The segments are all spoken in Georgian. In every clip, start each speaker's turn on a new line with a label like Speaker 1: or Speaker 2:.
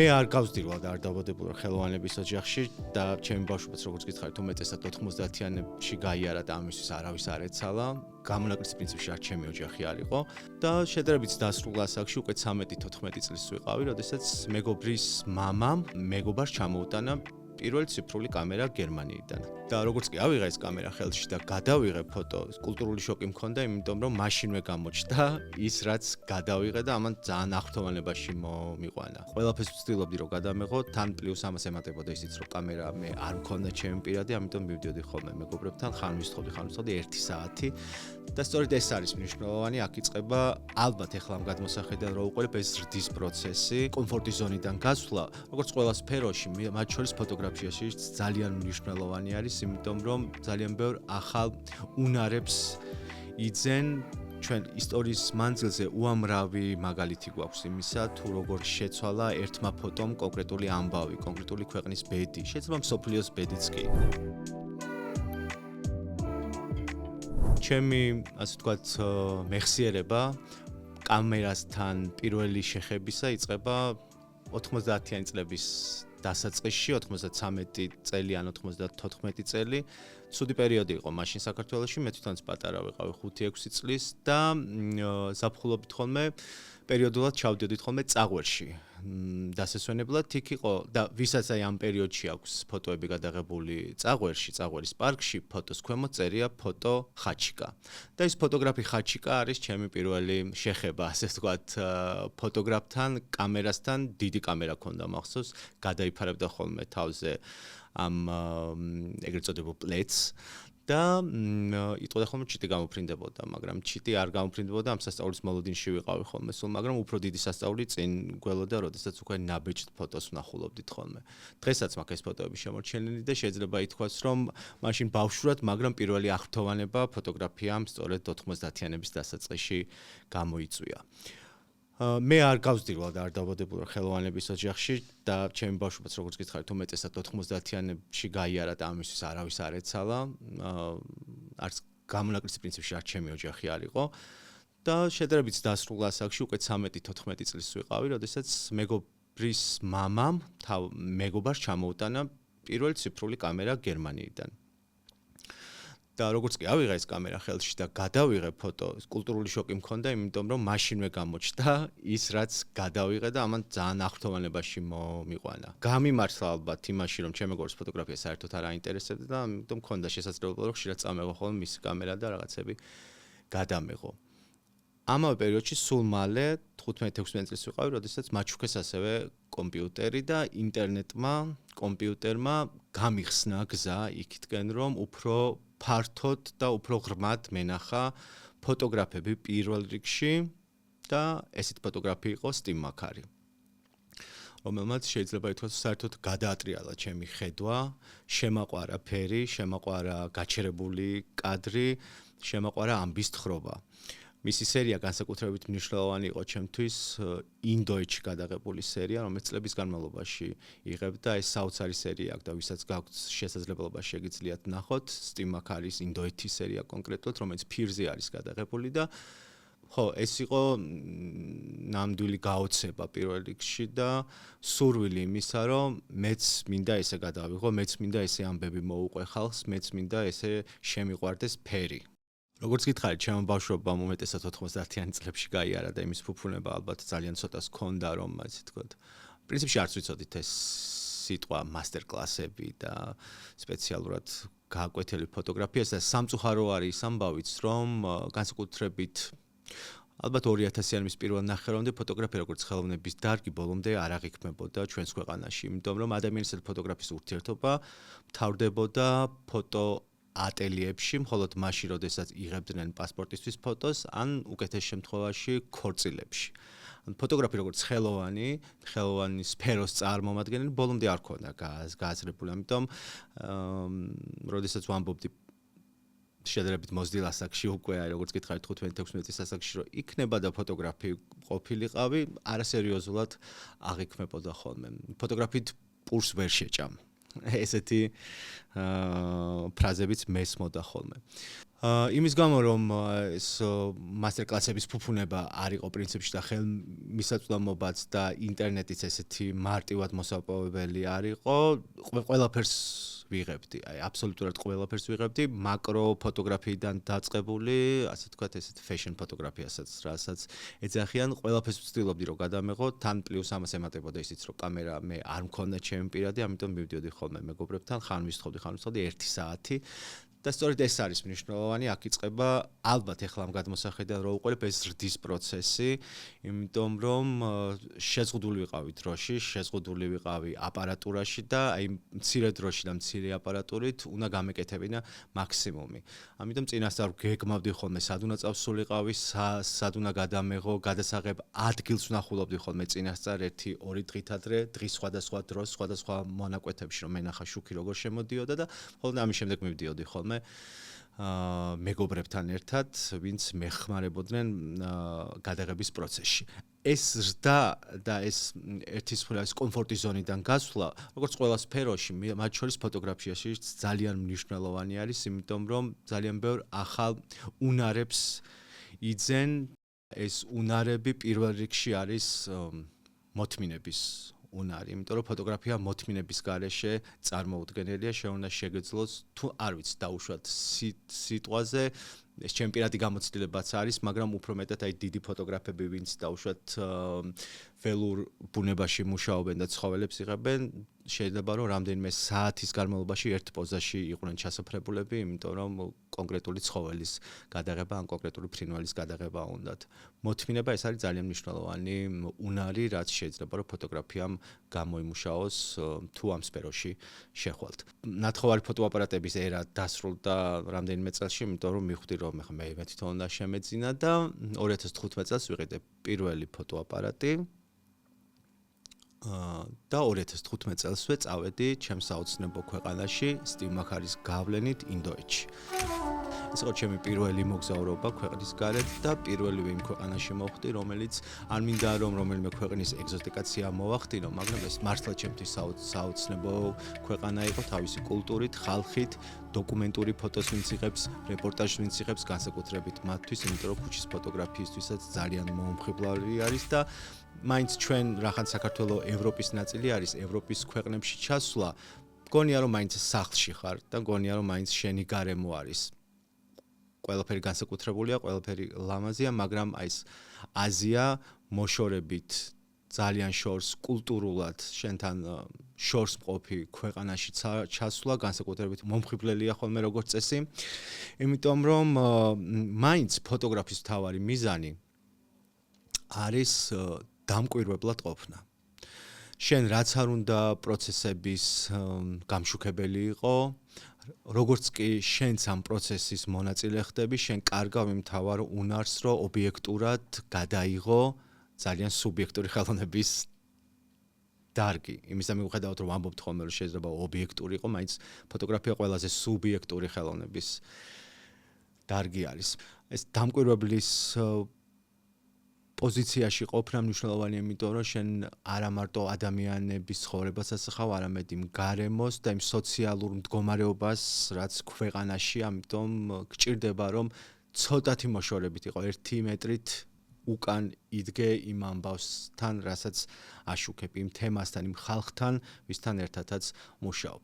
Speaker 1: მე არ გავსდირვალ და არ დავოდებულ ხელოვანების ოჯახში და ჩემი ბავშვობაც როგორც გითხარით უმეტესად 90-იანებში გაიარა და ამისთვის არავის არ ეცალა. გამონაკლისის პრინციპში არც ჩემი ოჯახი არ იყო და შედარებით დასრულდა ასაკში უკვე 13-14 წლის ვიყავი, როდესაც მეგობრის მამამ მეგობარს ჩამოუტანა პირველი ციფრული კამერა გერმანიიდან. და როგორც კი ავიღე ეს კამერა ხელში და გადავიღე ფოტო, კულტურული შოკი მქონდა, იმიტომ რომ მაშინვე გამოჩნდა ის, რაც გადავიღე და ამან ძალიან ახლოვანებაში მომიყვანა. ყველაფერს ვცდილობდი რომ გადამეღო, თან პლუს ამას ემატებოდა ისიც რომ კამერა მე არ მქონდა ჩემი პირადი, ამიტომ მივდიოდი ხოლმე მეგობრებთან, ხან ვისხოვდი 1 საათი და სწორედ ეს არის მნიშვნელოვანი, აქ იწყება ალბათ ეხლა ამ გადმოსახედიდან რო უყურებ ეს ზრდის პროცესი, კომფორტის ზონიდან გასვლა, როგორც ყველა სფეროში, მათ შორის ფოტოგრაფიაში ძალიან მნიშვნელოვანი არის, იმიტომ რომ ძალიან ბევრ ახალ უნარებს იძენ ჩვენ ისტორიის მანძილზე უამრავი მაგალითი გვაქვს იმისა, თუ როგორ შეცვალა ერთმა ფოტომ კონკრეტული ამბავი, კონკრეტული ქვეყნის ბედი, შეიძლება მსოფლიოს ბედიც კი. ჩემი, ასე ვთქვათ, მეხსიერება კამერასთან პირველი შეხებისა იწყება 90-იანი წლების დასაწყისში, 93 წელი ან 94 წელი. ცუდი პერიოდი იყო მაშინ საქართველოში, მე თვითონაც პატარა ვიყავი 5-6 წლის და ზაფხულობით ხოლმე პერიოდულად ჩავდიოდით ხოლმე წაღვერში. დასასვენებლად იქ იყო და ვისაც აი ამ პერიოდში აქვს ფოტოები გადაღებული წაღვერში, წაღვერის პარკში, ფოტოს ქვემოთ წერია ფოტო ხაჩიკა. და ეს ფოტოგრაფი ხაჩიკა არის ჩემი პირველი შეხება, ასე ვთქვათ, ფოტოგრაფთან, კამერასთან, დიდი კამერა ქონდა მახსოვს, გადაიფარებდა ხოლმე თავზე ამ ეგრეთ წოდებულ პლეტს და იტყოდა ხოლმე ჩიტი გამოფრინდებოდა, მაგრამ ჩიტი არ გამოფრინდებოდა, ამ სასწაულის მოლოდინში ვიყავი ხოლმე სულ, მაგრამ უფრო დიდი სასწაული წინ გველოდა, როდესაც უკვე ნაბეჭდ ფოტოს ვნახულობდით ხოლმე. დღესაც მაქვს ეს ფოტოები შემორჩენილი და შეიძლება ითქვას, რომ მაშინ ბავშვურად, მაგრამ პირველი აღფრთოვანება ფოტოგრაფიამ სწორედ 90-იანების დასაწყისში გამოიწვია. მე არ გავსდირვალ და არ დავოდებულ ხელოვანების ოჯახში და ჩემი ბავშვობაც როგორც გითხარით უმეტესად 90-იანებში გაიარა და ამისთვის არავის არ ეცალა. არც გამონაკლისის პრინციპში არც ჩემი ოჯახი არ იყო და შედარებით დასრულდა ასაკში უკვე 13-14 წლის ვიყავი, როდესაც მეგობრის მამამ მეგობარს ჩამოუტანა პირველი ციფრული კამერა გერმანიიდან. და როგორც კი ავიღე ეს კამერა ხელში და გადავიღე ფოტო, კულტურული შოკი მქონდა, იმიტომ რომ მაშინვე გამოჩნდა ის, რაც გადავიღე და ამან ძალიან ახლოვანებაში მომიყვანა. გამიმართლა ალბათ იმაში, რომ ჩემ მეგობრს ფოტოგრაფია საერთოდ არ აინტერესებდა და ამიტომ მქონდა შესაძლებლობა, რომ ხშირად წამეღო ხოლმე მისი კამერა და რაღაცები გადამეღო. ამავე პერიოდში სულ მალე 15-16 წლის ვიყავი, როდესაც მაჩუქეს ასევე კომპიუტერი და ინტერნეტმა, კომპიუტერმა გამიხსნა გზა იქითკენ, რომ უფრო ფართოდ და უფრო ღრმად მენახა ფოტოგრაფები პირველ რიგში და ესეთ ფოტოგრაფი იყო სტივ მაქარი, რომელმაც შეიძლება ითქვას საერთოდ გადაატრიალა ჩემი ხედვა, შემაყვარა ფერი, შემაყვარა გაჩერებული კადრი, შემაყვარა ამბის თხრობა. მისი სერია განსაკუთრებით მნიშვნელოვანი იყო ჩემთვის ინდოეთში გადაღებული სერია, რომელიც წლების განმავლობაში იღებდა. ეს საოცარი სერია აქვს და ვისაც გაქვთ შესაძლებლობა შეგიძლიათ ნახოთ, სტივ მაქარის ინდოეთის სერია კონკრეტულად, რომელიც ფირზე არის გადაღებული და ხო, ეს იყო ნამდვილი გაოცება პირველ რიგში და სურვილი იმისა, რომ მეც მინდა ესე გადავიღო, მეც მინდა ესე ამბები მოუყვე ხალხს, მეც მინდა ესე შემიყვარდეს ფერი. როგორც გითხარით, ჩემო ბავშვობამ უმეტესად 90-იანი წლებში გაიარა და იმის ფუფუნება ალბათ ძალიან ცოტას ჰქონდა, რომ ასე ვთქვათ, პრინციპში არც ვიცოდით ეს სიტყვა მასტერ კლასები და სპეციალურად გააკვეთილი ფოტოგრაფიას და სამწუხარო არის ის ამბავიც, რომ განსაკუთრებით ალბათ 2000-იანების პირველ ნახევარამდე ფოტოგრაფია როგორც ხელოვნების დარგი ბოლომდე არ აღიქმებოდა ჩვენს ქვეყანაში, იმიტომ რომ ადამიანის და ფოტოგრაფის ურთიერთობა მთავრდებოდა ფოტო ატელიებში, მხოლოდ მაშინ, როდესაც იღებდნენ პასპორტისთვის ფოტოს, ან უკეთეს შემთხვევაში ქორწილებში. ფოტოგრაფი როგორც ხელოვანი სფეროს წარმომადგენელი ბოლომდე არ ქონდა გააზრებული, ამიტომ როდესაც ვამბობდი შედარებით მოზრდილ ასაკში უკვე, როგორც გითხარით 15-16 ასაკში, რომ იქნება და ფოტოგრაფი ყოფილიყავი, არასერიოზულად აღიქმებოდა ხოლმე. ფოტოგრაფით პურს ვერ შეჭამ. ესეთი ფრაზებიც მესმოდა ხოლმე. იმის გამო რომ ეს მასტერკლასების ფუფუნება არ იყო პრინციპში და ხელმისაწვდომობაც და ინტერნეტიც ესეთი მარტივად მოსაპოვებელი არ იყო, ყველაფერს ვიღებდი, აი აბსოლუტურად ყველაფერს ვიღებდი, მაკრო ფოტოგრაფიიდან დაწყებული, ასე ვთქვათ, ესეთ fashion ფოტოგრაფიასაც, რასაც ეძახიან, ყველაფერს ვცდილობდი რომ გადამეღო, თან პლუს ამას ემატებოდა ისიც რომ კამერა მე არ მქონდა ჩემი პირადი, ამიტომ მივდიოდი ხოლმე მეგობრებთან, ხან ვისთხოვდი 1 საათი. და სწორედ ეს არის მნიშვნელოვანი, აქ იწყება ალბათ ეხლა ამ გადმოსახედიდან რო უყურებ ეს ზრდის პროცესი, იმიტომ რომ შეზღუდული ვიყავი დროში, შეზღუდული ვიყავი აპარატურაში და აი მცირე დროში და მცირე აპარატურით უნდა გამეკეთებინა მაქსიმუმი. ამიტომ წინასწარ გეგმავდი ხოლმე სად უნდა წავსულიყავი, სად უნდა გადამეღო, გადასაღებ ადგილს ვნახულობდი ხოლმე წინასწარ 1-2 დღით ადრე, დღის სხვადასხვა დროს, სხვადასხვა მონაკვეთებში რომ მენახა შუქი როგორ შემოდიოდა და ხოლმე ამის შემდეგ მივდიოდი ხოლმე მეგობრებთან ერთად, ვინც მეხმარებოდნენ გადაღების პროცესში. ეს ზრდა და ეს ერთის მხრივ კომფორტის ზონიდან გასვლა, როგორც ყველა სფეროში, მათ შორის ფოტოგრაფიაში ძალიან მნიშვნელოვანი არის, იმიტომ რომ ძალიან ბევრ ახალ უნარებს იძენ, ეს უნარები პირველ რიგში არის მოთმინების უნარი, იმიტომ რომ ფოტოგრაფია მოთმინების გარეშე წარმოუდგენელია, შეუნა შეგეძლოს თუ არ ვიცი დაუშვათ სიტყვაზე, ეს ჩემი პირადი გამოცდილებაც არის, მაგრამ უფრო მეტად აი დიდი ფოტოგრაფები, ვინც დაუშვათ ველურ ბუნებაში მუშაობენ და ცხოველებს იღებენ, შეიძლება რომ რამდენიმე საათის განმავლობაში ერთ პოზაში იყვნენ ჩასაფრებულები, იმიტომ რომ კონკრეტული ცხოველის გადაღება ან კონკრეტული ფრინველის გადაღება უნდათ. მოთმინება ეს არის ძალიან მნიშვნელოვანი უნარი, რაც შეიძლება რომ ფოტოგრაფიამ გამოიმუშაოს თუ ამ სფეროში შეხვალთ. ნათხოვარი ფოტოაპარატების ერა დასრულდა რამდენიმე წელში, იმიტომ რომ მივხვდი რომ მე თვითონ უნდა შემეძინა და 2015 წელს ვიყიდე პირველი ფოტოაპარატი და 2015 წელსვე წავედი ჩემს საოცნებო ქვეყანაში სტივ მაქარის გავლენით ინდოეთში. ეს იყო ჩემი პირველი მოგზაურობა ქვეყნის გარეთ და პირველივე იმ ქვეყანაში მოვხდი, რომელიც არ მინდა რომ რომელიმე ქვეყნის ეგზოტიკაცია მოვახდინო, მაგრამ ეს მართლა ჩემთვის საოცნებო ქვეყანა იყო თავისი კულტურით, ხალხით, დოკუმენტური ფოტოს ვინც იღებს, რეპორტაჟს ვინც იღებს, განსაკუთრებით მათთვის, იმიტომ რომ ქუჩის ფოტოგრაფიისთვისაც ძალიან მომხიბლავი არის და მაინც ჩვენ რახან საქართველოს ევროპის ნაწილი არის, ევროპის ქვეყნებში ჩასვლა, მგონია რომ მაინც სახლში ხარ და მგონია რომ მაინც შენი გარემო არის. ყველაფერი განსაკუთრებულია, ყველაფერი ლამაზია, მაგრამ აი ეს აზია მოშორებით ძალიან შორს კულტურულად შენთან შორს მყოფი ქვეყანაში ჩასვლა განსაკუთრებით მომხიბლელია ხოლმე როგორც წესი. იმიტომ რომ მაინც ფოტოგრაფის მთავარი მიზანი არის დამკვირვებლად ყოფნა. შენ რაც არ უნდა პროცესების გამშუქებელი იყო, როგორც კი შენც ამ პროცესის მონაწილე ხდები, შენ კარგავ იმთავარ უნარს, რომ ობიექტურად გადაიღო ძალიან სუბიექტური ხელოვნების დარგი. იმისა მიუხედავად რომ ვამბობთ ხოლმე რომ შეიძლება ობიექტური იყო, მაინც ფოტოგრაფია ყველაზე სუბიექტური ხელოვნების დარგი არის. ეს დამკვირვებლის პოზიციაში ყოფნა მნიშვნელოვანია, იმიტომ რომ შენ არა მარტო ადამიანების ცხოვრებას ასახავ, არამედ იმ გარემოს და იმ სოციალურ მდგომარეობას, რაც ქვეყანაში, ამიტომ გჭირდება რომ ცოტათი მოშორებით იყო 1 მეტრით უკან იდგე იმ ამბავსთან, რასაც აშუქებ, იმ თემასთან, იმ ხალხთან, ვისთან ერთადაც მუშაობ.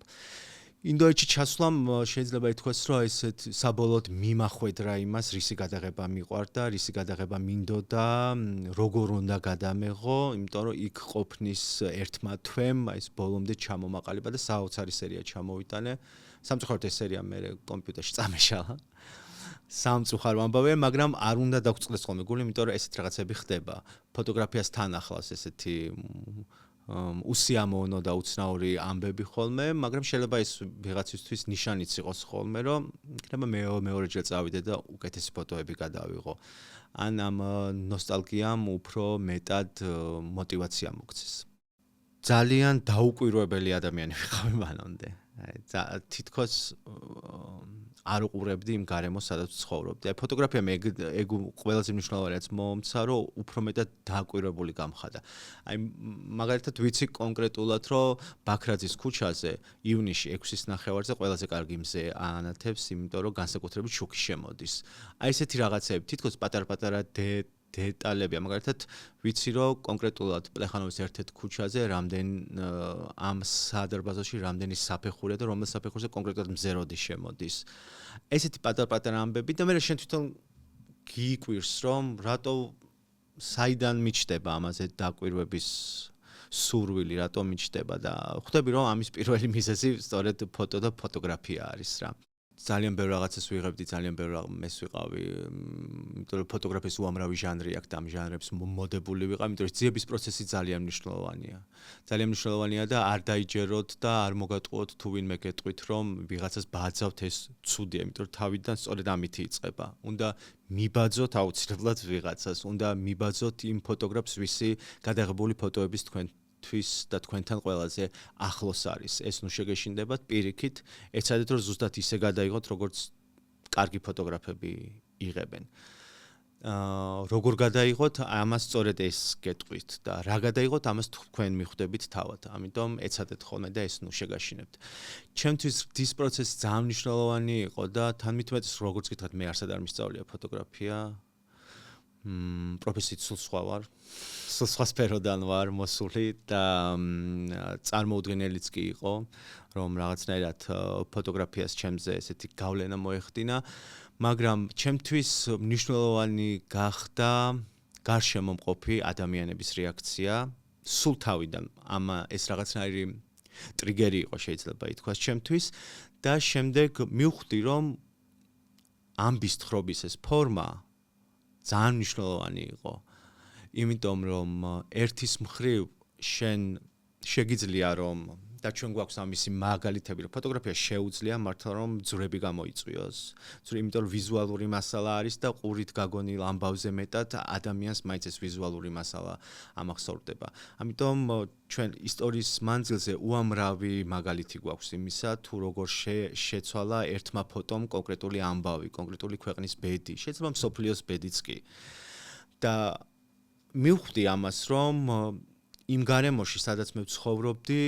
Speaker 1: ინდოეთში ჩასვლამ შეიძლება ითქვას, რომ ესეთ საბოლოოდ მიმახვედრა იმას, რისი გადაღება მიყვარდა, რისი გადაღება მინდოდა, როგორ უნდა გადამეღო, იმიტომ რომ იქ ყოფნის ერთმა თვემ, აი ეს ბოლომდე ჩამომაყალიბა და საოცარი სერია ჩამოვიტანე. სამწუხაროდ ეს სერია მე კომპიუტერში წამეშალა. სამწუხარო ამბავია, მაგრამ არ უნდა დაგწყდეს ხოლმე გული, იმიტომ რომ ესეთ რაღაცები ხდება. ფოტოგრაფიას თან ახლავს ესეთი უსიამოვნო და უცნაური ამბები ხოლმე, მაგრამ შეიძლება ეს ვიღაცისთვის ნიშანიც იყოს ხოლმე, რომ იქნება მეორეჯერ წავიდე და უკეთესი ფოტოები გადავიღო. ან ამ ნოსტალგიამ უფრო მეტად მოტივაცია მოგცეს. ძალიან დაუკვირვებელი ადამიანი ვიყავი მანამდე. თითქოს არ უყურებდი იმ გარემოს, სადაც ცხოვრობდი. აი ფოტოგრაფიამ ეგ ყველაზე მნიშვნელოვანია, მომცა, რომ უფრო მეტად დააკვირვებული გამხადა. აი მაგალითად ვიცი კონკრეტულად, რომ ბაქრაძის ქუჩაზე ივნისში 6-ის ნახევარზე ყველაზე კარგი მზე აანათებს, იმიტომ რომ განსაკუთრებით შუქი შემოდის. აი ესეთი რაღაცები, თითქოს პატარ-პატარა დეტალებია, მაგალითად ვიცი რომ კონკრეტულად პლეხანოვის ერთ-ერთ ქუჩაზე ამ სადარბაზოში რამდენი საფეხურია და რომელ საფეხურზე კონკრეტულად მზე როდის შემოდის. ესეთი პატარ-პატარა ამბები და მე შენ თვითონ გიიკვირს რომ რატო საიდან მიჩდება ამაზე დაკვირვების სურვილი, რატო მიჩდება და ხვდები რომ ამის პირველი მიზეზი სწორედ ფოტო და ფოტოგრაფია არის რა. ძალიან ბევრ რაღაცას ვიღებდი, ძალიან ბევრ მეს ვიყავი, იმიტომ რომ ფოტოგრაფიის უამრავი ჟანრი აქვს და ამ ჟანრებს მოდებული ვიყავ, იმიტომ რომ ძიების პროცესი ძალიან მნიშვნელოვანია. ძალიან მნიშვნელოვანია და არ დაიჯეროთ და არ მოგატყუოთ თუ ვინმე გეტყვით, რომ ვიღაცას ბაძავთ ეს ცუდია, იმიტომ რომ თავიდან სწორედ ამით იწყება. უნდა მიბაძოთ აუცილებლად ვიღაცას, უნდა მიბაძოთ იმ ფოტოგრაფს, ვისი გადაღებული ფოტოების და თქვენთან ყველაზე ახლოს არის. ეს ნუ შეგეშინდებათ პირიქით, ეცადეთ რომ ზუსტად ისე გადაიღოთ, როგორც კარგი ფოტოგრაფები იღებენ. როგორ გადაიღოთ, ამას სწორედ ეს გეტყვით და რა გადაიღოთ, ამას თქვენ მიხვდებით თავად. ამიტომ ეცადეთ ხოლმე და ეს ნუ შეგაშინებთ. ჩემთვის დის პროცესი ძალიან მნიშვნელოვანი იყო და თან მithumetes როგორც გითხრათ, მე არსად არ მისწავლია ფოტოგრაფია. პროფესიით სულ სხვა ვარ. სულ სხვა სფეროდან ვარ მოსული და წარმოუდგენელიც კი იყო, რომ რაღაცნაირად ფოტოგრაფიას ჩემზე ესეთი გავლენა მოეხდინა, მაგრამ ჩემთვის მნიშვნელოვანი გახდა გარშემო მყოფი ადამიანების რეაქცია, სულ თავიდან ეს რაღაცნაირი ტრიგერი იყო შეიძლება ითქვას ჩემთვის და შემდეგ მივხვდი, რომ ამბის თხრობის ეს ფორმა ძალიან მნიშვნელოვანი იყო. იმიტომ რომ ერთის მხრივ შენ შეგიძლია რომ და ჩვენ გვაქვს ამისი მაგალითები რომ ფოტოგრაფია შეუძლია მართლა რომ ძვრები გამოიწვიოს. იმიტომ რომ ვიზუალური მასალა არის და ყურით გაგონილ ამბავზე მეტად ადამიანს მაინც ეს ვიზუალური მასალა ამახსოვრდება. ამიტომ ჩვენ ისტორიის მანძილზე უამრავი მაგალითი გვაქვს იმისა თუ როგორ შეცვალა ერთმა ფოტომ კონკრეტული ამბავი, კონკრეტული ქვეყნის ბედი, შეიძლება მსოფლიოს ბედიც კი. და მივხვდი ამას რომ იმ გარემოში, სადაც მე ვცხოვრობდი,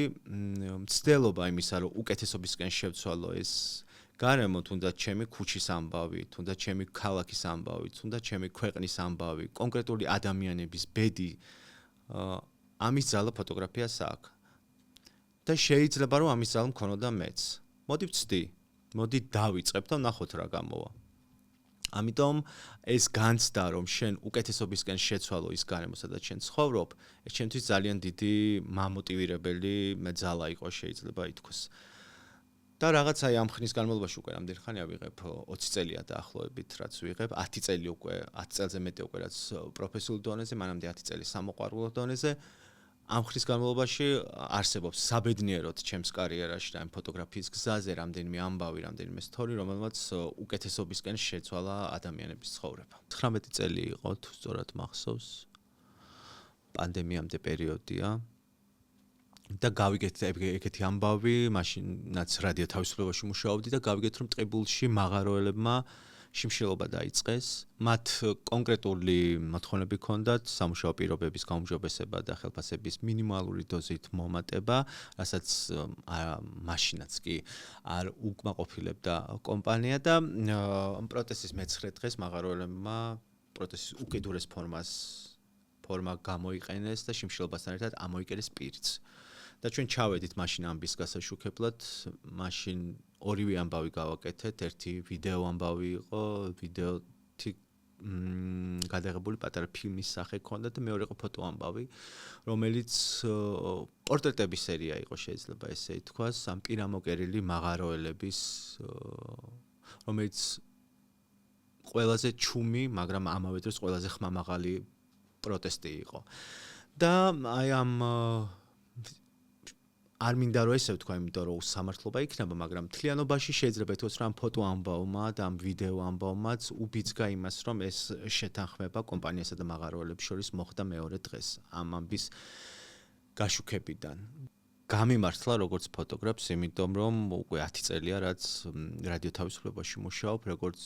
Speaker 1: მცდელობა იმისა, რომ უკეთესობისკენ შევცვალო ეს გარემო, თუნდაც ჩემი ქუჩის ამბავი, თუნდაც ჩემი ქალაქის ამბავი, თუნდაც ჩემი ქვეყნის ამბავი, კონკრეტული ადამიანების ბედი, ამის ძალა ფოტოგრაფიას აქვს. და შეიძლება რომ ამის ძალა მქონოდა მეც. მოდი ვცდი, მოდი დავიწყებ და ვნახოთ რა გამოვა. ამიტომ ეს განცდა რომ შენ უკეთესობისკენ შეცვალო ის გარემო, სადაც შენ ცხოვრობ, ეს ჩემთვის ძალიან დიდი მამოტივირებელი ძალა იყო შეიძლება ითქვას. და რაღაც აი ამ ხნის განმავლობაში უკვე რამდენი ხანია ვიღებ 20 წელია დაახლოებით რაც ვიღებ 10 წელი უკვე 10 წელზე მეტი უკვე რაც პროფესიულ დონეზე, მანამდე 10 წელი სამოყვარულო დონეზე. ამ ხნის განმავლობაში არსებობს საბედნიეროდ ჩემს კარიერაში და იმ ფოტოგრაფიის გზაზე რამდენიმე ამბავი, რამდენიმე სტორი, რომელმაც უკეთესობისკენ შეცვალა ადამიანების ცხოვრება. 19 წელი იყო, თუ სწორად მახსოვს. პანდემიამდე პერიოდია. და გავიგეთ ეგეთი ამბავი, მაშინაც რადიო თავისუფლებაში მუშაობდი და გავიგეთ რომ ტყიბულში მაღაროელებმა შიმშილობა დაიწყეს. მათ კონკრეტული მოთხოვნები ჰქონდათ სამუშაო პირობების გაუმჯობესება და ხელფასების მინიმალური დოზით მომატება, რასაც მაშინაც კი არ უკმაყოფილებდა კომპანია და პროტესტის მე-9 დღეს მაღაროელებმა პროტესტის უკიდურეს ფორმა გამოიყენეს და შიმშილობასთან ერთად ამოიკერეს პირიც. და ჩვენ ჩავედით მაშინ ამბის გასაშუქებლად, მაშინ ორივე ამბავი გავაკეთეთ, ერთი ვიდეო ამბავი იყო, ვიდეოთი გადაღებული პატარა ფილმის სახე ჰქონდა და მეორე იყო ფოტო ამბავი, რომელიც პორტრეტების სერია იყო შეიძლება ესე ითქვას, ამ პირამოკერილი მაღაროელების, რომელიც ყველაზე ჩუმი, მაგრამ ამავე დროს ყველაზე ხმამაღალი პროტესტი იყო. და აი ამ არ მინდა რომ ესე ვთქვა, იმიტომ რომ უსამართლობა იქნება, მაგრამ მთლიანობაში შეიძლება ითქვას, რომ ამ ფოტო ამბავმა და ამ ვიდეო ამბავმაც უბიძგა იმას, რომ ეს შეთანხმება კომპანიასა და მაღაროელებს შორის მოხდა მეორე დღეს ამ ამბის გაშუქებიდან. გამიმართლა როგორც ფოტოგრაფს, იმიტომ რომ უკვე 10 წელია რაც რადიო თავისუფლებაში მუშაობ, როგორც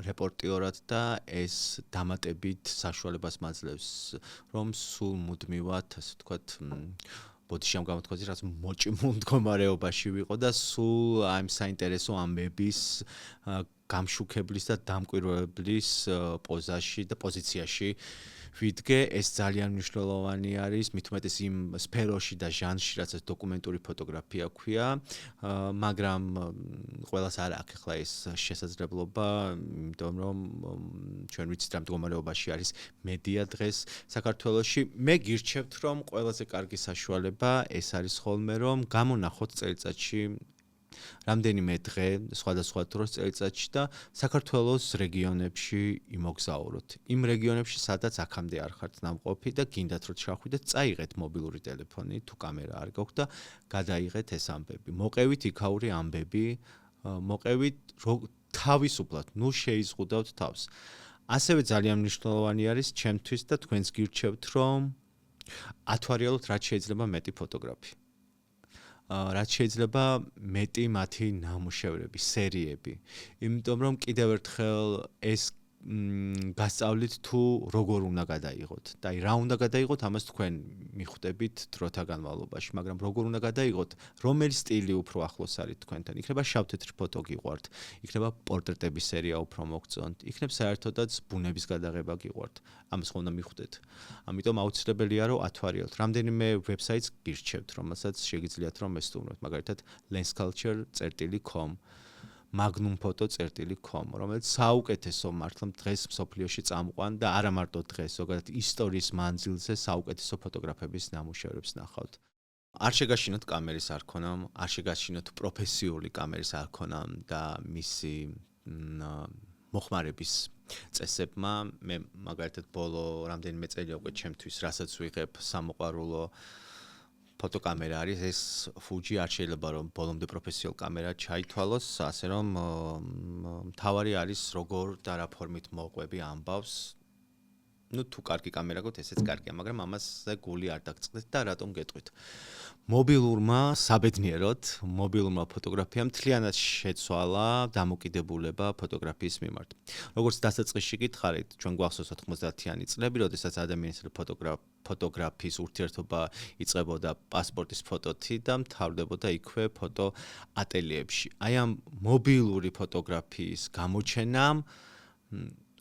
Speaker 1: რეპორტიორად და ეს დამატებით საშუალებას მაძლევს, რომ სულ მუდმივად, ასე ვთქვათ, ბოდიში ამ გამოთქვაზე რაც მოჭიმულ მდგომარეობაში ვიყო და სულ ამ საინტერესო ამბების გამშუქებლის და დამკვირვებლის პოზაში და პოზიციაში ვიდგე, ეს ძალიან მნიშვნელოვანი არის, მით უმეტეს იმ სფეროში და ჟანრში, რაც დოკუმენტური ფოტოგრაფია ქვია, მაგრამ ყველას არ აქვს ახლა ეს შესაძლებლობა, იმიტომ რომ ჩვენ ვიცით რა მდგომარეობაში არის მედია დღეს საქართველოში. მე გირჩევთ, რომ ყველაზე კარგი საშუალება ეს არის ხოლმე, რომ გამონახოთ წელიწადში რამდენიმე დღე სხვადასხვა დროს წელიწადში და საქართველოს რეგიონებში იმოგზაუროთ. იმ რეგიონებში, სადაც აქამდე არ ხართ ნამყოფი და გინდათ რომ ჩახვიდეთ, წაიღეთ მობილური ტელეფონი, თუ კამერა არ გაქვთ და გადაიღეთ ეს ამბები. მოყევით იქაური ამბები, მოყევით თავისუფლად, ნუ შეიზღუდავთ თავს. ასევე ძალიან მნიშვნელოვანი არის ჩემთვის და თქვენს გირჩევთ, რომ ათვალიეროთ რაც შეიძლება მეტი ფოტოგრაფი. რაც შეიძლება მეტი მათი ნამუშევრები, სერიები. იმიტომ რომ კიდევ ერთხელ ეს გასწავლით თუ როგორ უნდა გადაიღოთ. და აი რა უნდა გადაიღოთ, ამას თქვენ მიხვდებით დროთა განმავლობაში, მაგრამ როგორ უნდა გადაიღოთ, რომელი სტილი უფრო ახლოს არის თქვენთან. იქნება შავ-თეთრი ფოტო გიყვართ, იქნება პორტრეტების სერია უფრო მოგწონთ, იქნება საერთოდაც ბუნების გადაღება გიყვართ. ამას ხომ უნდა მიხვდეთ. ამიტომ აუცილებელია რომ ათვალიეროთ. რამდენიმე ვებსაიტს გირჩევთ, რომელსაც შეგიძლიათ რომ ესტუმროთ, მაგალითად lensculpture.com magnumphoto.com, რომელიც საუკეთესო მართლა დღეს მსოფლიოში წამყვან და არა მარტო დღეს, ზოგადად ისტორიის მანძილზე საუკეთესო ფოტოგრაფების ნამუშევრებს ნახავთ. არ შეგაშინოთ კამერის არქონა, არ შეგაშინოთ პროფესიული კამერის არქონა და მისი მოხმარების წესებმა. მე მაგალითად ბოლო რამდენიმე წელია უკვე ჩემთვის, რასაც ვიღებ სამოყვარულო ფოტოკამერა არის ეს Fuji, არ შეიძლება რომ ბოლომდე პროფესიულ კამერა ჩაითვალოს, ასე რომ მთავარი არის როგორ და რა ფორმით მოყვები ამბავს. ნუ თუ კარგი კამერა გქონთ, ესეც კარგია, მაგრამ ამაზე გული არ დაგწყდეთ და რატომ გეტყვით. მობილურმა საბედნიეროდ, მობილურმა ფოტოგრაფიამ მთლიანად შეცვალა დამოკიდებულება ფოტოგრაფიის მიმართ. როგორც დასაწყისში გითხარით, ჩვენ გვახსოვს 90-იანი წლები, როდესაც ადამიანის ფოტოგრაფიის ურთიერთობა იწყებოდა პასპორტის ფოტოთი და მთავრდებოდა იქვე ფოტო ატელიეებში. აი ამ მობილური ფოტოგრაფიის გამოჩენამ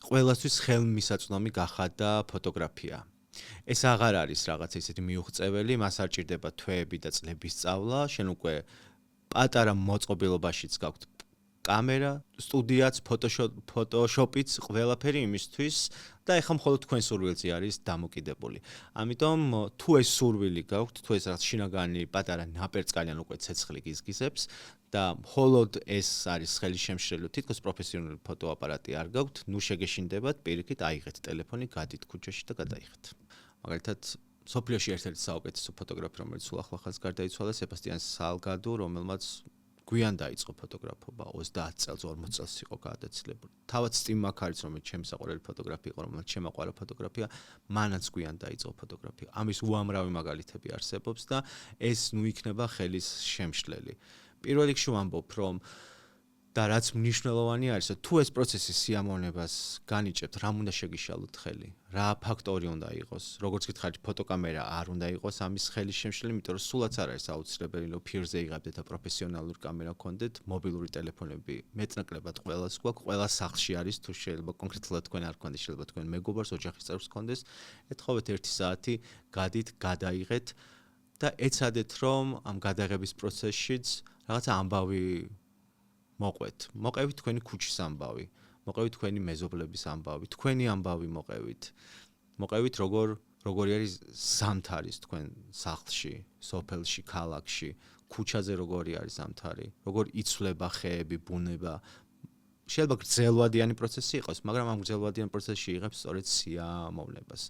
Speaker 1: ყველასთვის ხელმისაწვდომი გახადა ფოტოგრაფია. ეს აღარ არის რაღაც ისეთი მიუღწეველი, მას არ ჭირდება თვეები და წლების სწავლა, შენ უკვე პატარა მოწყობილობაშიც გაქვთ კამერა, სტუდიაც, ფოტოშოპიც, ყველაფერი იმისთვის და ეხლა მხოლოდ თქვენ სურვილზე არის დამოკიდებული. ამიტომ თუ ეს სურვილი გაქვთ, თუ ეს რაღაც შინაგანი პატარა ნაპერწკალიან უკვე ცეცხლი გიზგიზებს და მხოლოდ ეს არის ხელი შემშლელი, თითქოს პროფესიონალი ფოტოაპარატი არ გაქვთ, ნუ შეგეშინდებათ, პირიქით აიღეთ ტელეფონი, გადით ქუჩაში და გადაიღეთ. მაგალითად, სოფლიოში ერთ-ერთი საუკეთესო ფოტოგრაფი, რომელიც სულ ახლახანს გარდაიცვალა, სებასტიან სალგადო, რომელმაც გვიან დაიწყო ფოტოგრაფობა, 30 წელს, 40 წელს იყო გადაცილებული. თავად სტიმ მაქარიც, რომელიც ჩემი საყვარელი ფოტოგრაფი იყო, რომელიც შემაყვარა ფოტოგრაფია, მანაც გვიან დაიწყო ფოტოგრაფია. ამის უამრავი მაგალითები არსებობს და ეს ნუ იქნება ხელის შემშლელი. პირველ რიგში ვამბობ, რომ და რაც მნიშვნელოვანი არის, თუ ეს პროცესი სიამოვნებას განიჭებთ, რამ უნდა შეგიშალოთ ხელი? რა ფაქტორი უნდა იყოს? როგორც გითხარით, ფოტოკამერა არ უნდა იყოს ამის ხელის შემშლელი, იმიტომ რომ სულაც არ არის აუცილებელი, რომ ფირზე იღებდეთ და პროფესიონალური კამერა გქონდეთ, მობილური ტელეფონები მეტნაკლებად ყველას გვაქვს, ყველა სახლში არის, თუ შეიძლება კონკრეტულად თქვენ არ გქონდეს, შეიძლება თქვენ მეგობარს, ოჯახის წევრს გქონდეს, ეთხოვეთ 1 საათი, გადით, გადაიღეთ და ეცადეთ, რომ ამ გადაღების პროცესშიც რაღაცა ამბავი მოყვეთ. მოყევით თქვენი ქუჩის ამბავი, მოყევით თქვენი მეზობლების ამბავი, თქვენი ამბავი მოყევით. მოყევით როგორი არის ზამთარის თქვენ სახლში, სოფელში, ქალაქში, ქუჩაზე როგორი არის ზამთარი, როგორ იცვლება ხეები, ბუნება. შეიძლება გრძელვადიანი პროცესი იყოს, მაგრამ ამ გრძელვადიან პროცესში იღებს სწორედ სიამოვნებას.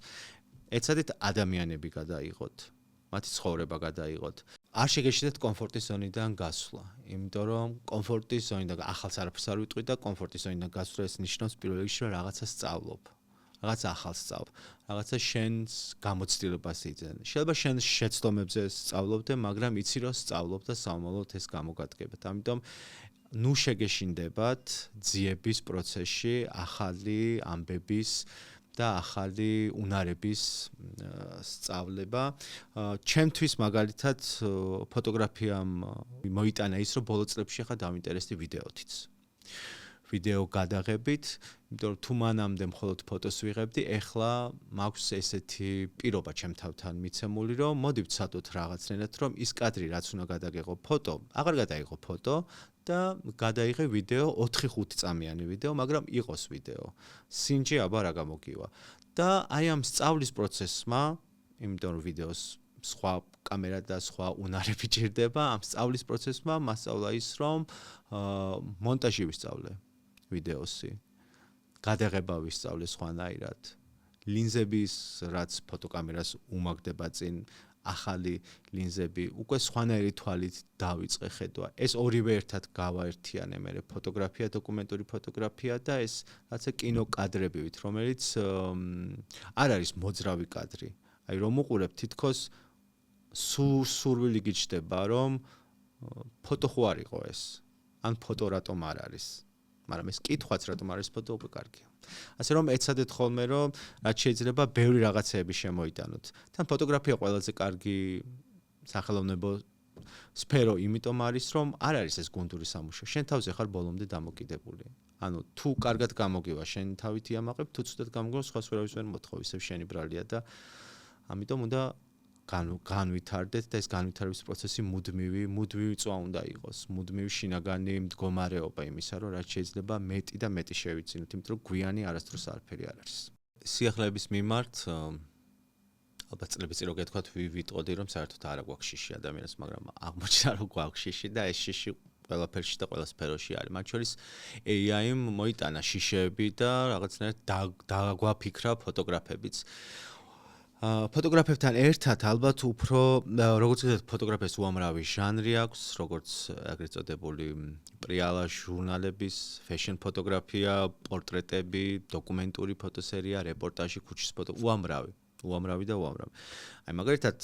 Speaker 1: ეცადეთ ადამიანები გადაიღოთ, მათი ცხოვრება გადაიღოთ. არ შეგეშინდეთ კომფორტის ზონიდან გასვლა, იმიტომ რომ კომფორტის ზონიდან ახალს არაფერს არ ვიტყვი და კომფორტის ზონიდან გასვლა ეს ნიშნავს პირველ რიგში რომ რაღაცას სწავლობ. რაღაცა ახალს სწავლობ, რაღაცა შენს გამოცდილებას იძენ. შეიძლება შენ შეცდომებზე სწავლობდე, მაგრამ იცი რომ სწავლობ და სამომავლოდ ეს გამოგადგებათ. ამიტომ ნუ შეგეშინდებათ ძიების პროცესში ახალი ამბების და ახალი უნარების სწავლება. ჩემთვის მაგალითად ფოტოგრაფიამ მოიტანა ის, რომ ბოლო წლებში ხა დავინტერესდი ვიდეოთიც. ვიდეო გადაღებით, იმიტომ რომ თუ მანამდე მხოლოდ ფოტოს ვიღებდი, ეხლა მაქვს ესეთი პირობა ჩემ თავთან მიცემული, რომ მოდი ვცადოთ რაღაცნაირად, რომ ის კადრი რაც უნდა გადაგიღო ფოტო, აღარ გადაიღო ფოტო და გადაიღე ვიდეო 4-5 წამიანი ვიდეო, მაგრამ იყოს ვიდეო. სინჯი აბა რა გამოგივა. და აი ამ სწავლის პროცესმა, იმიტომ რომ ვიდეოს სხვა კამერა და სხვა უნარები ჭირდება, ამ სწავლის პროცესმა მასწავლა ის, რომ მონტაჟი ვისწავლე ვიდეოსი. გადაღება ვისწავლე სხვანაირად. ლინზების რაც ფოტოკამერას უმაგდება წინ ახალი ლინზები, უკვე სხვანაირი თვალით დავიწყე ხედვა. ეს ორივე ერთად გავაერთიანე მე ფოტოგრაფია, დოკუმენტური ფოტოგრაფია და ეს რაღაცა კინოკადრებივით, რომელიც არ არის მოძრავი კადრი. აი რომ უყურებ თითქოს სურვილი გიჩნდება, რომ ფოტო ხო არ იყო ეს. ან ფოტო რატომ არ არის. მაგრამ ეს კითხვაც რატომ არის ფოტო უკვე კარგია. ასე რომ ეცადეთ ხოლმე რომ რაც შეიძლება ბევრი რაღაცეები შემოიტანოთ. თან ფოტოგრაფია ყველაზე კარგი სახელოვნებო სფერო იმიტომ არის რომ არ არის ეს გუნდური სამუშო. შენ თავზე ხარ ბოლომდე დამოკიდებული. ანუ თუ კარგად გამოგივა შენ თავით იამაყებ, თუ ცუდად გამოგივა სხვას ვერავის ვერ მოთხოვ, ისევ შენი ბრალია და ამიტომ უნდა განვითარდეთ და ეს განვითარების პროცესი მუდმივი წვა უნდა იყოს. მუდმივი შინაგანი მდგომარეობა იმისა, რომ რაც შეიძლება მეტი და მეტი შევიცინოთ, იმიტომ რომ გვიანი არასდროს არაფერი არ არის. სიახლეების მიმართ ალბათ წლების წინ რო გეთქვათ ვიტყოდი რომ საერთოდ არ აქვს შიში ადამიანს, მაგრამ აღმოჩნდა რომ გვაქვს შიში და ეს შიში ყველაფერში და ყველა სფეროში არის. მათ შორის AI-მ მოიტანა შიშები და რაღაცნაირად დაგვაფიქრა ფოტოგრაფებიც. ფოტოგრაფებთან ერთად ალბათ უფრო როგორც ვთქვათ ფოტოგრაფიას უამრავი ჟანრი აქვს, როგორც ეგრეთ წოდებული პრიალა ჟურნალების, fashion ფოტოგრაფია, პორტრეტები, დოკუმენტური ფოტოსერია, რეპორტაჟი, ქუჩის ფოტო, უამრავი და უამრავი. აი მაგალითად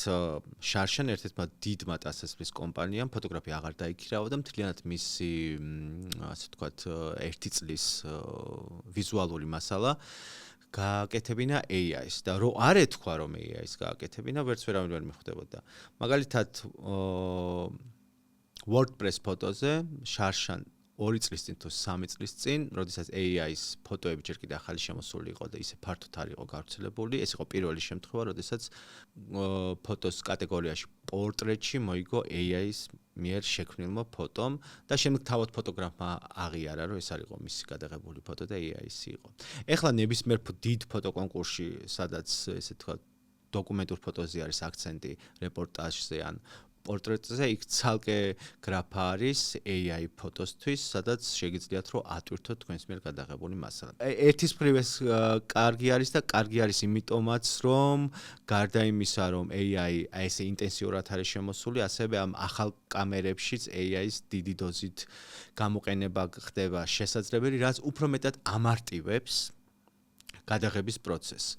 Speaker 1: შარშან ერთ-ერთმა დიდმა ტასასვლის კომპანიამ ფოტოგრაფია აღარ დაიქირავა და მთლიანად მისი ასე ვთქვათ ერთი წლის ვიზუალური მასალა გააკეთებინა AI-ს და რო არ ეთქვა რომ AI-ს გააკეთებინა, ვერც ვერავინ ვერ მიხვდებოდა. მაგალითად WordPress ფოტოზე შარშან 2 წლის წინ თუ 3 წლის წინ, როდესაც AI-ს ფოტოები ჯერ კიდე ახალი შემოსული იყო და ისე ფართოდ არ იყო გავრცელებული, ეს იყო პირველი შემთხვევა, როდესაც ფოტოს კატეგორიაში პორტრეტში მოიგო AI-ს მიერ შექმნილმა ფოტომ და შემდეგ თავად ფოტოგრაფმა აღიარა, რომ ეს არ იყო მისი გადაღებული ფოტო და AI-ს იყო. ეხლა ნებისმიერ დიდ ფოტოკონკურსში, სადაც ესე თქვა დოკუმენტურ ფოტოზე არის აქცენტი, რეპორტაჟზე ან პორტრეტზე იქ ცალკე გრაფა არის AI ფოტოსთვის, სადაც შეგიძლიათ რომ ატვირთოთ თქვენს მიერ გადაღებული მასალა. ერთის მხრივ ეს კარგი არის და კარგი არის იმიტომაც, რომ გარდა იმისა, რომ AI ესე ინტენსიურად არის შემოსული, ასევე ამ ახალ კამერებშიც AI-ს დიდი დოზით გამოყენება ხდება შესაძლებელი, რაც უფრო მეტად ამარტივებს გადაღების პროცესს.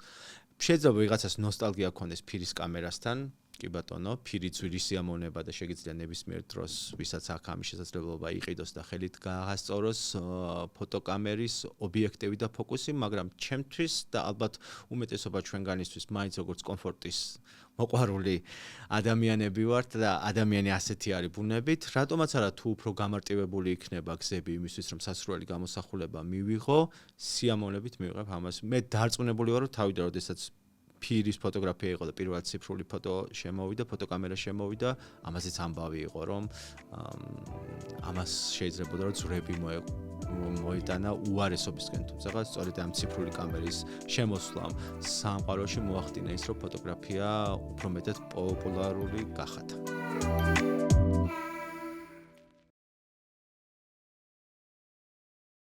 Speaker 1: შეიძლება ვიღაცას ნოსტალგია ჰქონდეს ფირის კამერასთან, კი ბატონო, ფირი ძვირი სიამოვნება და შეგიძლია ნებისმიერ დროს, ვისაც აქვს ამის შესაძლებლობა იყიდოს და ხელით გაასწოროს ფოტოკამერის ობიექტივი და ფოკუსი, მაგრამ ჩემთვის და ალბათ უმეტესობა ჩვენგანისთვის მაინც როგორც კომფორტის მოყვარული ადამიანები ვართ და ადამიანი ასეთი არის ბუნებით, რატომაც არა თუ უფრო გამარტივებული იქნება გზები იმისთვის, რომ სასურველი გამოსახულება მივიღო, სიამოვნებით მივიღებ ამას. მე დარწმუნებული ვარ, რომ თავიდან როდესაც ფირის ფოტოგრაფია იყო და პირველად ციფრული ფოტო შემოვიდა, ფოტოკამერა შემოვიდა, ამაზეც ამბავი იყო, რომ ამას შეიძლებოდა რომ ძვრები მოიტანა უარესობისკენ, თუმცა სწორედ ამ ციფრული კამერის შემოსვლამ სამყაროში მოახდინა ის, რომ ფოტოგრაფია უფრო მეტად პოპულარული გახადა.